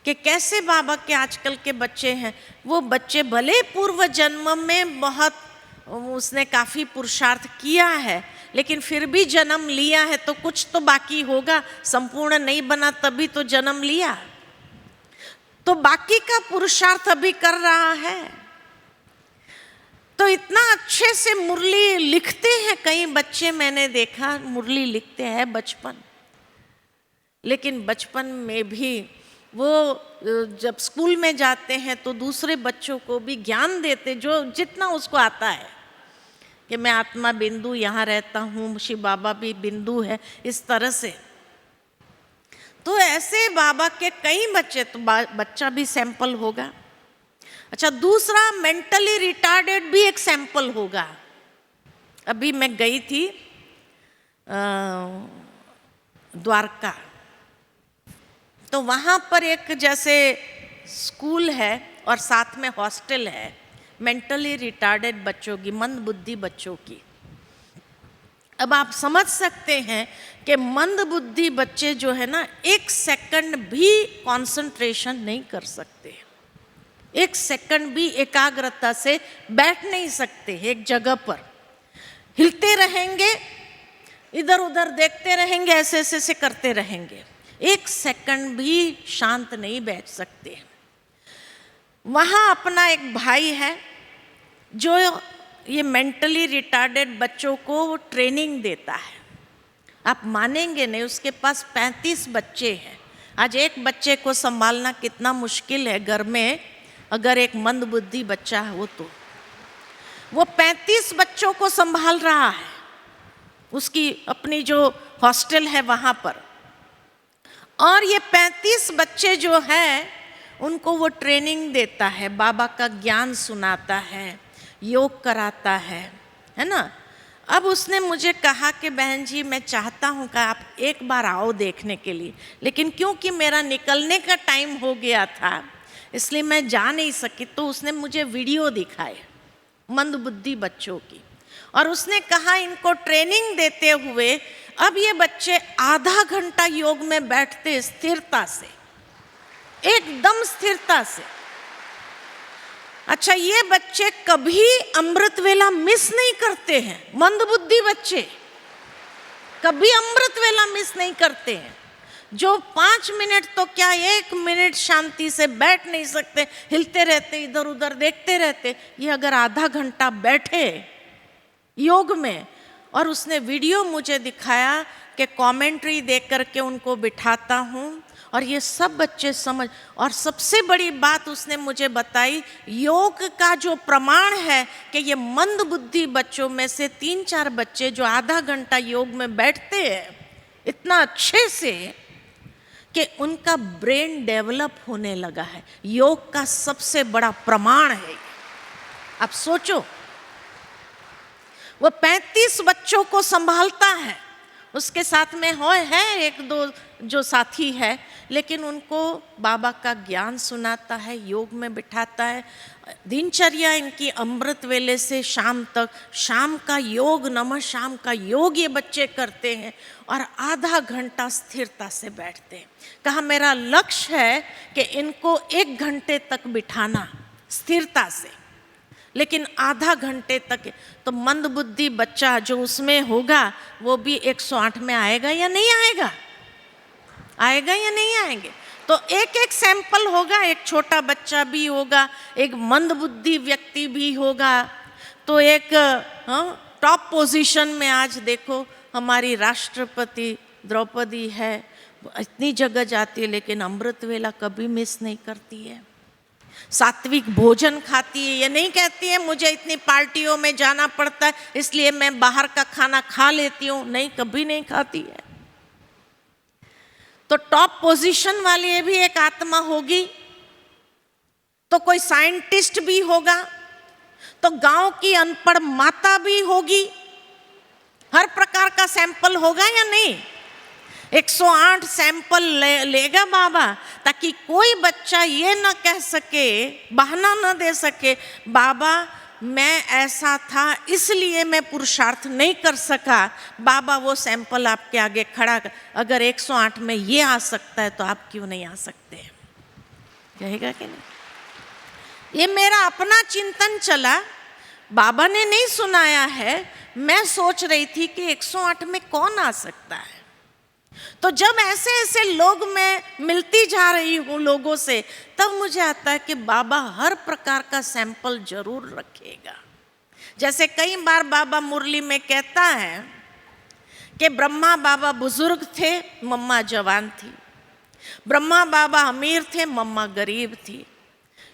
कि कैसे बाबा के आजकल के बच्चे हैं। वो बच्चे भले पूर्व जन्म में बहुत उसने काफ़ी पुरुषार्थ किया है, लेकिन फिर भी जन्म लिया है तो कुछ तो बाकी होगा, संपूर्ण नहीं बना तभी तो जन्म लिया, तो बाकी का पुरुषार्थ अभी कर रहा है। तो इतना अच्छे से मुरली लिखते हैं कई बच्चे, मैंने देखा मुरली लिखते हैं बचपन, लेकिन बचपन में भी वो जब स्कूल में जाते हैं तो दूसरे बच्चों को भी ज्ञान देते जो जितना उसको आता है, कि मैं आत्मा बिंदु यहाँ रहता हूँ, शिव बाबा भी बिंदु है, इस तरह से। तो ऐसे बाबा के कई बच्चे, तो बच्चा भी सैंपल होगा। अच्छा, दूसरा मेंटली रिटार्डेड भी एक सैंपल होगा। अभी मैं गई थी द्वारका, तो वहाँ पर एक जैसे स्कूल है और साथ में हॉस्टल है मेंटली रिटार्डेड बच्चों की, मंद बुद्धि बच्चों की। अब आप समझ सकते हैं कि मंद बुद्धि बच्चे जो है ना, एक सेकंड भी कंसंट्रेशन नहीं कर सकते, एक सेकंड भी एकाग्रता से बैठ नहीं सकते, एक जगह पर हिलते रहेंगे, इधर उधर देखते रहेंगे, ऐसे ऐसे से करते रहेंगे, एक सेकंड भी शांत नहीं बैठ सकते। वहाँ अपना एक भाई है जो ये मेंटली रिटार्डेड बच्चों को ट्रेनिंग देता है। आप मानेंगे नहीं, उसके पास 35 बच्चे हैं। आज एक बच्चे को संभालना कितना मुश्किल है घर में, अगर एक मंद बुद्धि बच्चा हो तो वो 35 बच्चों को संभाल रहा है, उसकी अपनी जो हॉस्टल है वहाँ पर। और ये 35 बच्चे जो हैं उनको वो ट्रेनिंग देता है, बाबा का ज्ञान सुनाता है, योग कराता है ना। अब उसने मुझे कहा कि बहन जी मैं चाहता हूँ कि आप एक बार आओ देखने के लिए, लेकिन क्योंकि मेरा निकलने का टाइम हो गया था इसलिए मैं जा नहीं सकी। तो उसने मुझे वीडियो दिखाए मंद बुद्धि बच्चों की, और उसने कहा इनको ट्रेनिंग देते हुए अब ये बच्चे आधा घंटा योग में बैठते स्थिरता से, एकदम स्थिरता से। अच्छा, ये बच्चे कभी अमृत वेला मिस नहीं करते हैं, मंद बुद्धि बच्चे कभी अमृत वेला मिस नहीं करते हैं। जो 5 मिनट तो क्या 1 मिनट शांति से बैठ नहीं सकते, हिलते रहते, इधर उधर देखते रहते, ये अगर आधा घंटा बैठे योग में। और उसने वीडियो मुझे दिखाया कि कमेंट्री दे करके उनको बिठाता हूँ और ये सब बच्चे समझ। और सबसे बड़ी बात उसने मुझे बताई, योग का जो प्रमाण है कि ये मंद बुद्धि बच्चों में से 3-4 बच्चे जो आधा घंटा योग में बैठते हैं इतना अच्छे से कि उनका ब्रेन डेवलप होने लगा है। योग का सबसे बड़ा प्रमाण है। आप सोचो, वो 35 बच्चों को संभालता है, उसके साथ में है 1-2 जो साथी है, लेकिन उनको बाबा का ज्ञान सुनाता है, योग में बिठाता है। दिनचर्या इनकी अमृत वेले से शाम तक, शाम का योग, नमः शाम का योग ये बच्चे करते हैं और आधा घंटा स्थिरता से बैठते हैं। कहा मेरा लक्ष्य है कि इनको 1 घंटे तक बिठाना स्थिरता से, लेकिन आधा घंटे तक। तो मंद बुद्धि बच्चा जो उसमें होगा वो भी 108 में आएगा या नहीं आएगा, आएगा या नहीं आएंगे। तो एक सैंपल होगा, एक छोटा बच्चा भी होगा, एक मंद बुद्धि व्यक्ति भी होगा। तो एक टॉप पोजीशन में आज देखो हमारी राष्ट्रपति द्रौपदी है, इतनी जगह जाती है लेकिन अमृत वेला कभी मिस नहीं करती है, सात्विक भोजन खाती है। ये नहीं कहती है मुझे इतनी पार्टियों में जाना पड़ता है इसलिए मैं बाहर का खाना खा लेती हूँ, नहीं, कभी नहीं खाती है। तो टॉप पोजीशन वाली ये भी एक आत्मा होगी, तो कोई साइंटिस्ट भी होगा, तो गांव की अनपढ़ माता भी होगी, हर प्रकार का सैंपल होगा या नहीं? 108 सैंपल लेगा बाबा, ताकि कोई बच्चा ये ना कह सके, बहाना ना दे सके, बाबा मैं ऐसा था इसलिए मैं पुरुषार्थ नहीं कर सका। बाबा वो सैंपल आपके आगे खड़ा कर, अगर 108 में ये आ सकता है तो आप क्यों नहीं आ सकते? कहेगा कि नहीं? ये मेरा अपना चिंतन चला, बाबा ने नहीं सुनाया है। मैं सोच रही थी कि 108 में कौन आ सकता है। तो जब ऐसे ऐसे लोग मैं मिलती जा रही हूँ लोगों से, तब मुझे आता है कि बाबा हर प्रकार का सैंपल जरूर रखेगा। जैसे कई बार बाबा मुरली में कहता है कि ब्रह्मा बाबा बुजुर्ग थे, मम्मा जवान थी। ब्रह्मा बाबा अमीर थे, मम्मा गरीब थी।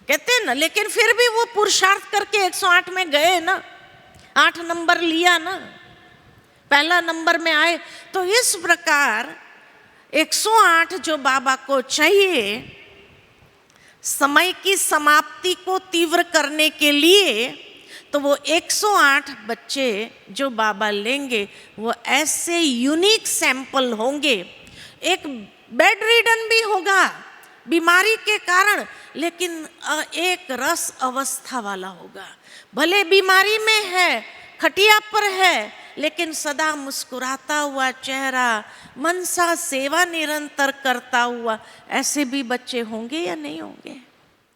कहते हैं ना, लेकिन फिर भी वो पुरुषार्थ करके 108 में गए ना, 8 नंबर लिया ना, पहला नंबर में आए। तो इस प्रकार 108 जो बाबा को चाहिए समय की समाप्ति को तीव्र करने के लिए, तो वो 108 बच्चे जो बाबा लेंगे वो ऐसे यूनिक सैंपल होंगे। एक बेड रिडन भी होगा बीमारी के कारण, लेकिन एक रस अवस्था वाला होगा। भले बीमारी में है, खटिया पर है, लेकिन सदा मुस्कुराता हुआ चेहरा, मनसा सेवा निरंतर करता हुआ। ऐसे भी बच्चे होंगे या नहीं होंगे?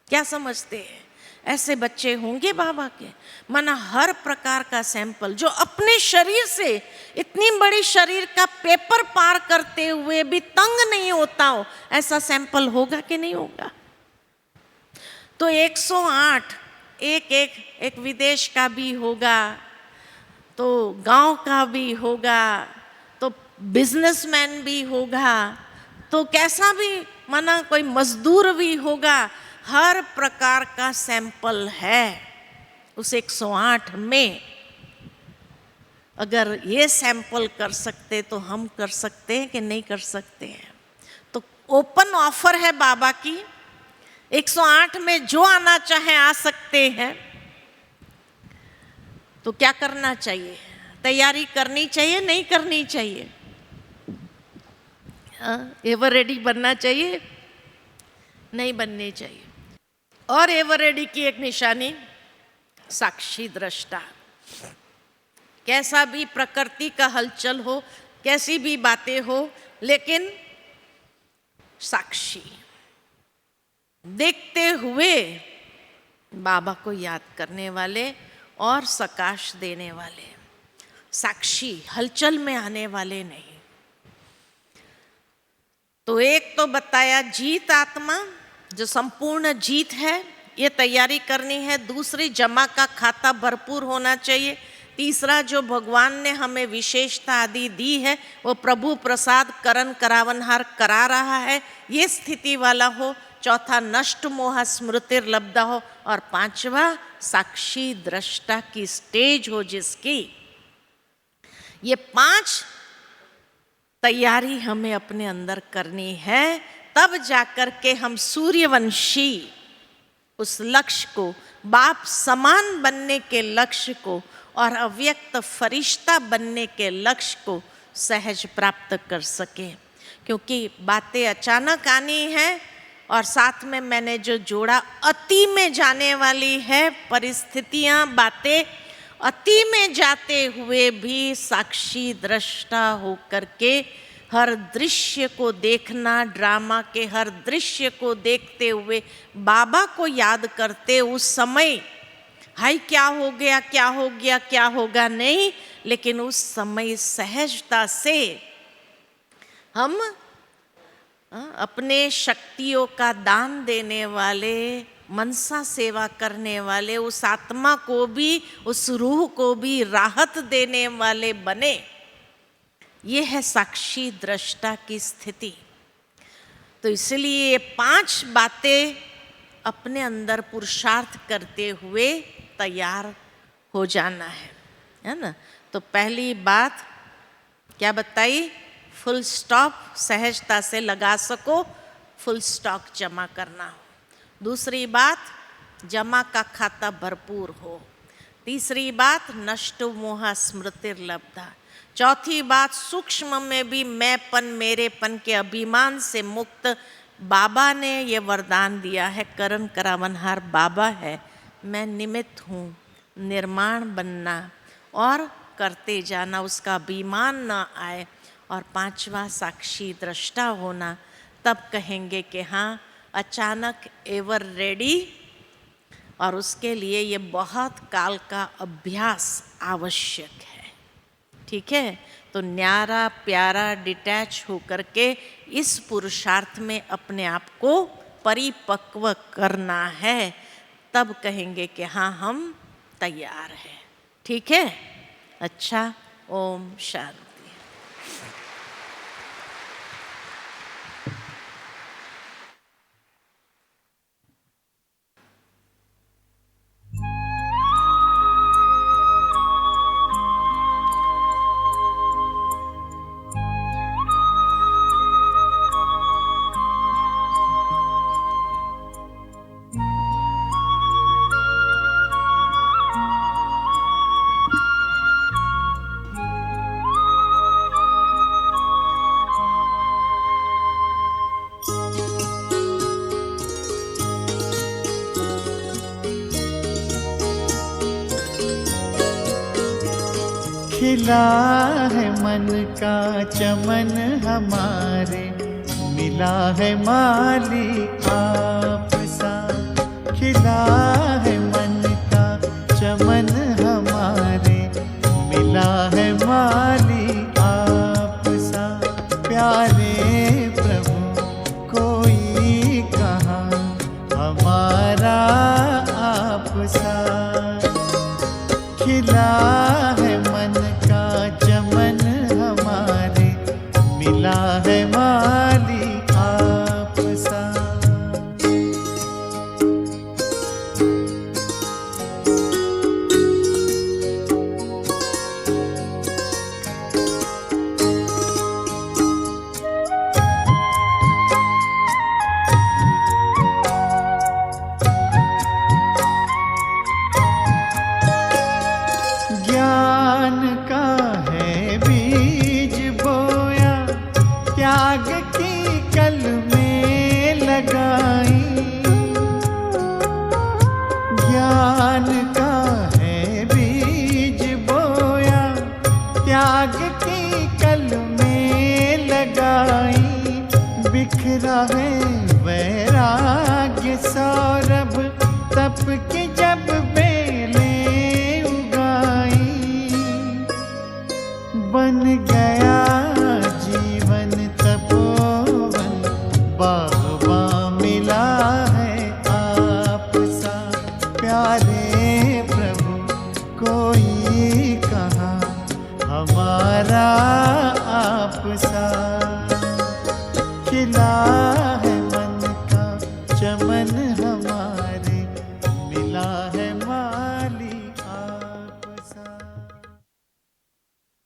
क्या समझते हैं? ऐसे बच्चे होंगे बाबा के। माना हर प्रकार का सैंपल, जो अपने शरीर से इतनी बड़ी शरीर का पेपर पार करते हुए भी तंग नहीं होता हो, ऐसा सैंपल होगा कि नहीं होगा? तो 108 एक विदेश का भी होगा, तो गांव का भी होगा, तो बिजनेसमैन भी होगा, तो कैसा भी माना कोई मजदूर भी होगा। हर प्रकार का सैंपल है उस 108 में। अगर ये सैंपल कर सकते तो हम कर सकते हैं कि नहीं कर सकते हैं? तो ओपन ऑफर है बाबा की, 108 में जो आना चाहे आ सकते हैं। तो क्या करना चाहिए? तैयारी करनी चाहिए, नहीं करनी चाहिए? एवर रेडी बनना चाहिए, नहीं बननी चाहिए? और एवर रेडी की एक निशानी साक्षी दृष्टा। कैसा भी प्रकृति का हलचल हो, कैसी भी बातें हो, लेकिन साक्षी, देखते हुए बाबा को याद करने वाले और सकाश देने वाले, साक्षी, हलचल में आने वाले नहीं। तो एक तो बताया जीत आत्मा, जो संपूर्ण जीत है, ये तैयारी करनी है। दूसरी, जमा का खाता भरपूर होना चाहिए। तीसरा, जो भगवान ने हमें विशेषता आदि दी है वो प्रभु प्रसाद करण करावनहार करा रहा है, ये स्थिति वाला हो। चौथा, नष्ट मोह स्मृतिर लब्धा हो। और पांचवा, साक्षी दृष्टा की स्टेज हो जिसकी। ये 5 तैयारी हमें अपने अंदर करनी है, तब जाकर के हम सूर्यवंशी उस लक्ष्य को, बाप समान बनने के लक्ष्य को और अव्यक्त फरिश्ता बनने के लक्ष्य को सहज प्राप्त कर सके। क्योंकि बातें अचानक आनी है, और साथ में मैंने जो जोड़ा, अति में जाने वाली है परिस्थितियां, बातें। अति में जाते हुए भी साक्षी दृष्टा होकर के हर दृश्य को देखना, ड्रामा के हर दृश्य को देखते हुए बाबा को याद करते, उस समय हाय क्या हो गया, क्या हो गया, क्या होगा नहीं, लेकिन उस समय सहजता से हम अपने शक्तियों का दान देने वाले, मनसा सेवा करने वाले, उस आत्मा को भी, उस रूह को भी राहत देने वाले बने। ये है साक्षी दृष्टा की स्थिति। तो इसलिए ये 5 बातें अपने अंदर पुरुषार्थ करते हुए तैयार हो जाना है ना। तो पहली बात क्या बताई? फुल स्टॉप सहजता से लगा सको, फुल स्टॉक जमा करना हो। दूसरी बात, जमा का खाता भरपूर हो। तीसरी बात नष्टो मोह स्मृतिर्लब्धा। चौथी बात सूक्ष्म में भी मैंपन मेरेपन के अभिमान से मुक्त बाबा ने ये वरदान दिया है। करण करावनहार बाबा है, मैं निमित्त हूँ। निर्माण बनना और करते जाना, उसका अभिमान न आए। और पांचवा साक्षी दृष्टा होना, तब कहेंगे कि हाँ अचानक एवर रेडी। और उसके लिए ये बहुत काल का अभ्यास आवश्यक है। ठीक है, तो न्यारा प्यारा डिटैच होकर के इस पुरुषार्थ में अपने आप को परिपक्व करना है, तब कहेंगे कि हाँ हम तैयार हैं। ठीक है, अच्छा, ओम शांति। खिला है मन का चमन हमारे, मिला है माली आप सा। खिला है मन का चमन हमारे, मिला है माली आप सा। प्यारे प्रभु कोई कहाँ हमारा आप सा। खिला है मन का चमन हमारे, मिला है माली आप सा। ज्ञान का है बीज बोया, त्याग की कल में लगाई। ज्ञान का है बीज बोया, त्याग की कल में लगाई। बिखरा है वैराग्य सौरभ, तप की जब बेलें उगाई। बन गया जीवन तपोवन, बागबां मिला है आप सा। प्यारे प्रभु कोई कहाँ हमारा आप सा। खिला